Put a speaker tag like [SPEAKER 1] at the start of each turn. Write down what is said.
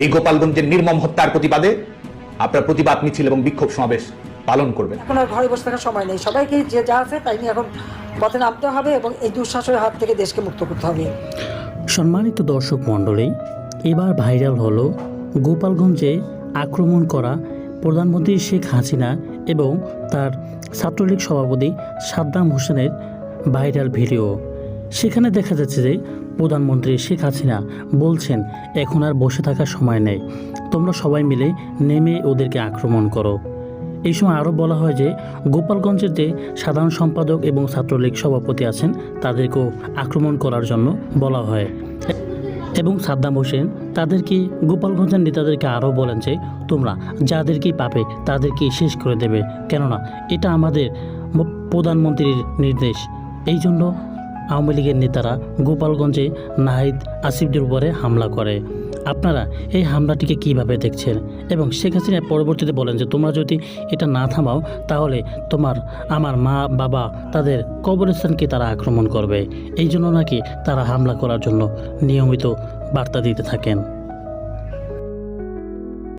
[SPEAKER 1] এই গোপালগঞ্জের নির্মম হত্যার প্রতিবাদে আপনারা প্রতিবাদ মিছিল এবং বিক্ষোভ সমাবেশ পালন করবেন।
[SPEAKER 2] এখন আর ঘরে বসে থাকার সময় নেই, সবাইকে যে যা আছে তাই নিয়ে এখন পথে নামতে হবে এবং এই দুঃশাসনের হাত থেকে দেশকে মুক্ত করতে হবে।
[SPEAKER 3] সম্মানিত দর্শক মণ্ডলী, এবার ভাইরাল হলো গোপালগঞ্জে আক্রমণ করা প্রধানমন্ত্রী শেখ হাসিনা এবং তার ছাত্রলীগ সভাপতি সাদ্দাম হোসেনের ভাইরাল ভিডিও। সেখানে দেখা যাচ্ছে যে প্রধানমন্ত্রী শেখ হাসিনা বলছেন, এখন আর বসে থাকার সময় নেই, তোমরা সবাই মিলে নেমে ওদেরকে আক্রমণ করো। এই সময় আরও বলা হয় যে গোপালগঞ্জের যে সাধারণ সম্পাদক এবং ছাত্রলীগ সভাপতি আছেন তাদেরকেও আক্রমণ করার জন্য বলা হয় এবং সাদ্দাম হোসেন তাদেরকে গোপালগঞ্জের নেতাদেরকে আরও বলেন যে তোমরা যাদেরকেই পাবে তাদেরকেই শেষ করে দেবে, কেননা এটা আমাদের প্রধানমন্ত্রীর নির্দেশ। এই জন্য আওয়ামী লীগের নেতারা গোপালগঞ্জে নাহিদ আসিফদের উপরে হামলা করে। আপনারা এই হামলাটিকে কিভাবে দেখছেন? এবং শেখ হাসিনা পরবর্তীতে বলেন যে তোমরা যদি এটা না থামাও তাহলে আমার মা বাবা তাদের কবরস্থানকে তারা আক্রমণ করবে। এই জন্য নাকি তারা হামলা করার জন্য নিয়মিত বার্তা দিতে থাকেন।